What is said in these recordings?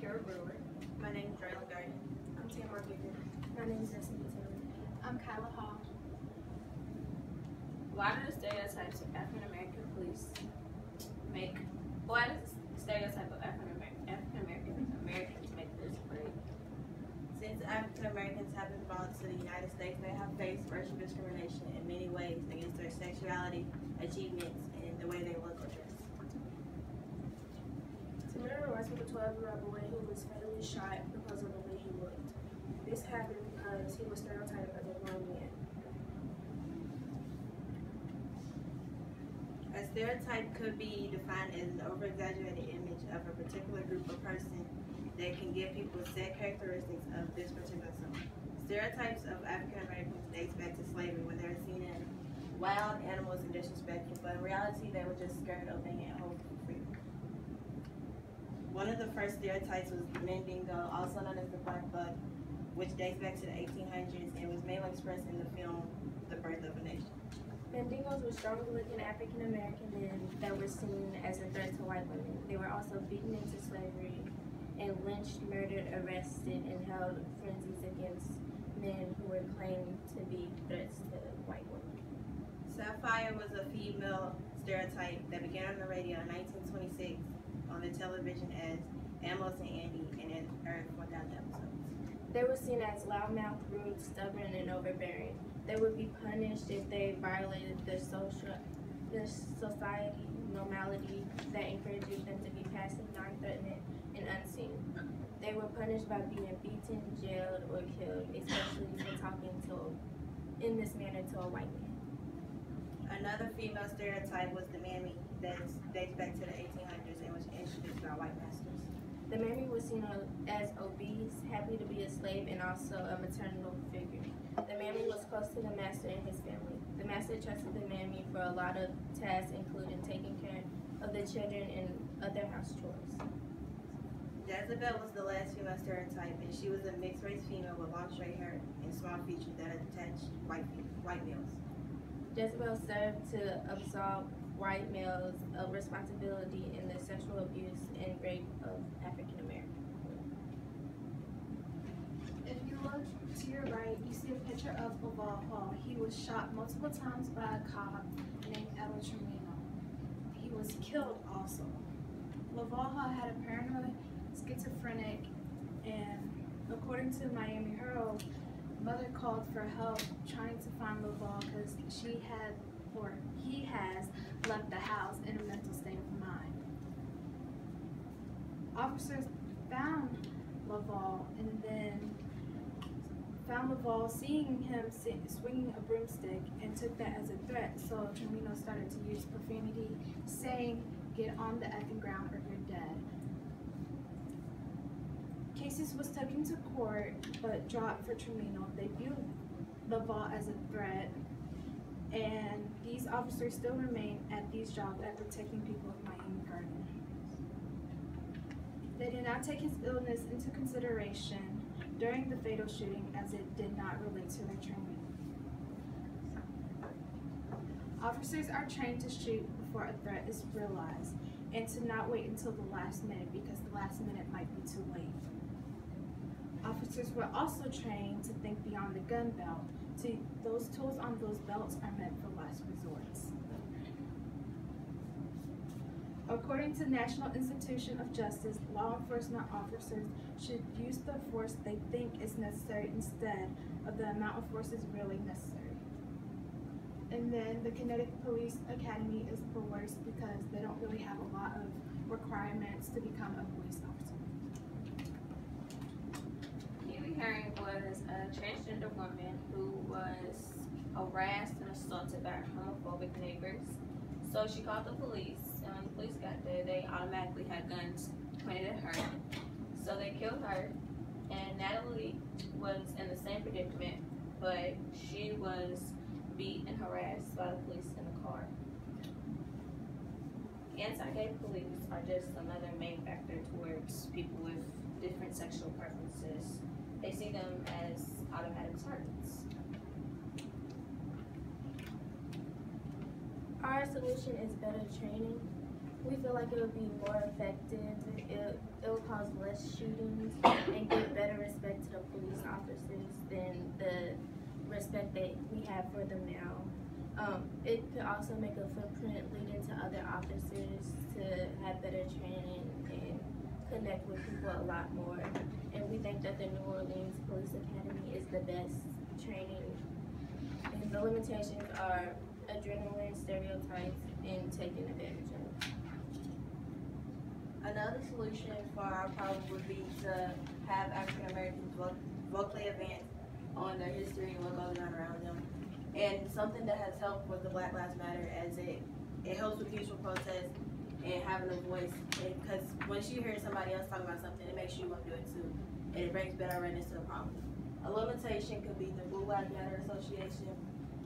My name is Drayla Garden. I'm Tamara Gifford. My name is Destiny Taylor. I'm Kyla Hall. Why do the stereotypes of African American police why does the stereotype of African Americans make this great? Since African Americans have been brought to the United States, they have faced racial discrimination in many ways against their sexuality, achievements, and the way they look or dress. Tamara writes with a 12-year-old boy who was fatally shot because of the way he looked. This happened because he was stereotyped as a grown man. A stereotype could be defined as an over-exaggerated image of a particular group or person that can give people set characteristics of this particular group. Stereotypes of African Americans dates back to slavery, when they were seen as wild animals and disrespectful, but in reality they were just scared of being at home for free. One of the first stereotypes was the Mandingo, also known as the Black Buck, which dates back to the 1800s and was mainly expressed in the film The Birth of a Nation. Mandingos were strong-looking African American men that were seen as a threat to white women. They were also beaten into slavery and lynched, murdered, arrested, and held frenzies against men who were claimed to be threats to white women. Sapphire was a female stereotype that began on the radio in 1926 on the television as Amos and Andy and it aired 4,000 episodes. They were seen as loudmouth, rude, stubborn, and overbearing. They would be punished if they violated the society normality that encourages them to be passive, non-threatening, and unseen. They were punished by being beaten, jailed, or killed, especially for talking in this manner to a white man. Another female stereotype was the mammy that dates back to the 1800s and was introduced by white masters. The mammy was seen as obese, happy to be a slave, and also a maternal figure. The mammy was close to the master and his family. The master trusted the mammy for a lot of tasks, including taking care of the children and other house chores. Jezebel was the last female stereotype, and she was a mixed-race female with long straight hair and small features that attached white males. Jezebel served to absolve white males of responsibility in the sexual abuse and rape of African Americans. If you look to your right, you see a picture of Laval Hall. He was shot multiple times by a cop named Ella Tremino. He was killed also. Laval Hall had a paranoid, schizophrenic, and according to Miami Herald, mother called for help trying to find Laval because he has left the house in a mental state of mind. Officers found Laval and then found Laval seeing him swinging a broomstick and took that as a threat, so Tremino started to use profanity, saying, "Get on the effing ground or you're dead." Cases was taken to court but dropped for Tremino. They viewed Laval as a threat, and these officers still remain at these jobs at protecting people of Miami Garden. They did not take his illness into consideration during the fatal shooting as it did not relate to their training. Officers are trained to shoot before a threat is realized and to not wait until the last minute because the last minute might be too late. Officers were also trained to think beyond the gun belt. Those tools on those belts are meant for last resorts. According to National Institution of Justice, law enforcement officers should use the force they think is necessary instead of the amount of force is really necessary. And then the Connecticut Police Academy is the worst because they don't really have a lot of requirements to become a police officer. Kiwi Herring was a transgender woman who was harassed and assaulted by her homophobic neighbors. So she called the police, and when the police got there, they automatically had guns pointed at her. So they killed her, and Natalie was in the same predicament, but she was beat and harassed by the police in the car. Anti-gay police are just another main factor towards people with different sexual preferences. They see them as automatic targets. Our solution is better training. We feel like it would be more effective. It will cause less shootings and give better respect to the police officers than the respect that we have for them now. It could also make a footprint leading to other officers to have better training and connect with people a lot more. And we think that the New Orleans Police Academy is the best training. And the limitations are adrenaline, stereotypes, and taking advantage of. Another solution for our problem would be to have African Americans vocally advance on their history and what goes on around them. And something that has helped with the Black Lives Matter, as it helps with peaceful protests and having a voice. Because once you hear somebody else talking about something, it makes you want to do it too. And it brings better awareness to the problem. A limitation could be the Blue Lives Matter Association.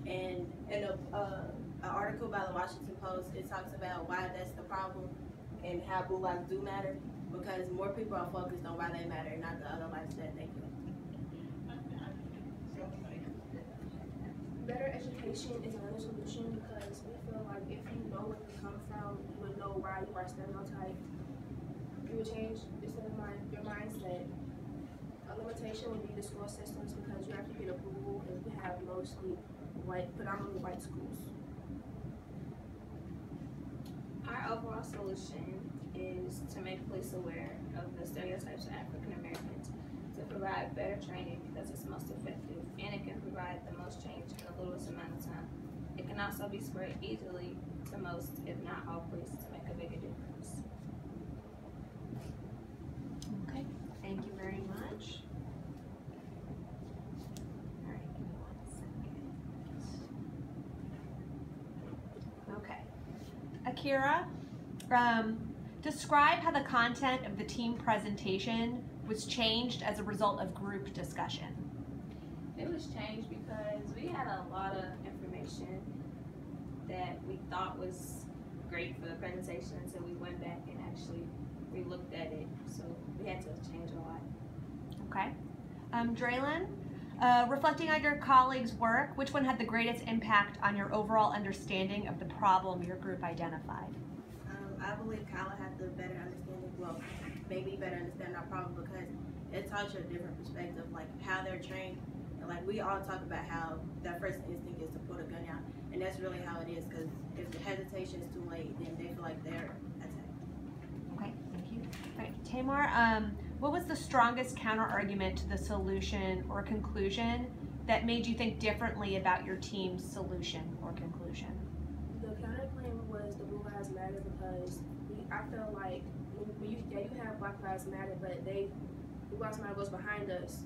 And in an article by the Washington Post, it talks about why that's the problem and how blue lives do matter, because more people are focused on why they matter, not the other lives that they kill. Better education is another solution, because we feel like if you know where you come from, you would know why you are stereotyped. You would change your mindset. A limitation would be the school systems, because you have to get approval, and we have mostly predominantly white schools. Our overall solution is to make police aware of the stereotypes of African Americans, to provide better training because it's most effective, and it can provide the most change in the littlest amount of time. It can also be spread easily to most, if not all, police to make a bigger difference. Okay, thank you very much. All right, give me 1 second. Okay. Akira, describe how the content of the team presentation was changed as a result of group discussion. It was changed because we had a lot of information that we thought was great for the presentation until we went back and actually re-looked at it. So we had to change a lot. Okay. Draylon, reflecting on your colleagues' work, which one had the greatest impact on your overall understanding of the problem your group identified? I believe Kyla had the better understanding, well, maybe better understand our problem, because it taught you a different perspective, like how they're trained. And like we all talk about how that first instinct is to pull a gun out, and that's really how it is, because if the hesitation is too late, then they feel like they're attacked. Okay, thank you. All right, Tamar, what was the strongest counter-argument to the solution or conclusion that made you think differently about your team's solution or conclusion? The counterclaim was the Blue Lives Matter, because I feel like you have Black Lives Matter, but Blue Lives Matter goes behind us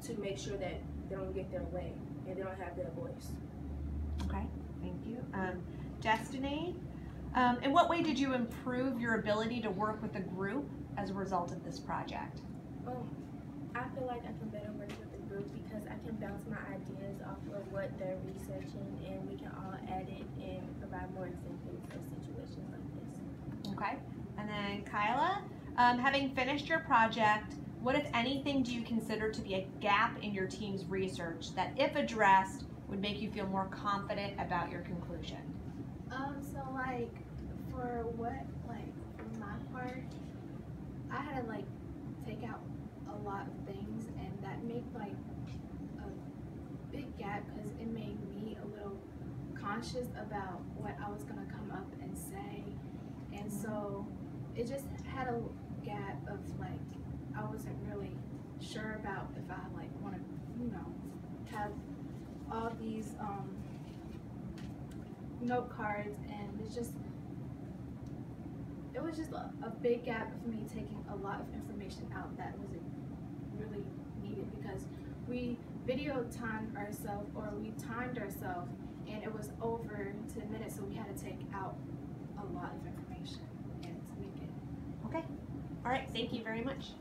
to make sure that they don't get their way and they don't have their voice. Okay, thank you. Destiny, in what way did you improve your ability to work with a group as a result of this project? I feel like I can better work with the group because I can bounce my ideas off of what they're researching, and we can all add it and provide more examples of situations like this. Okay, and then Kyla, having finished your project, what, if anything, do you consider to be a gap in your team's research that, if addressed, would make you feel more confident about your conclusion? So like for my part, I had to like take out a lot of things, and that made like a big gap because it made me a little conscious about what I was gonna come up and say, and so it just had a gap of like I wasn't really sure about if I like want to have all these note cards, and it was just a big gap of me taking a lot of information out that wasn't really needed, because we timed ourselves and it was over 10 minutes, so we had to take out a lot of information and to make it. Okay, all right, thank you very much.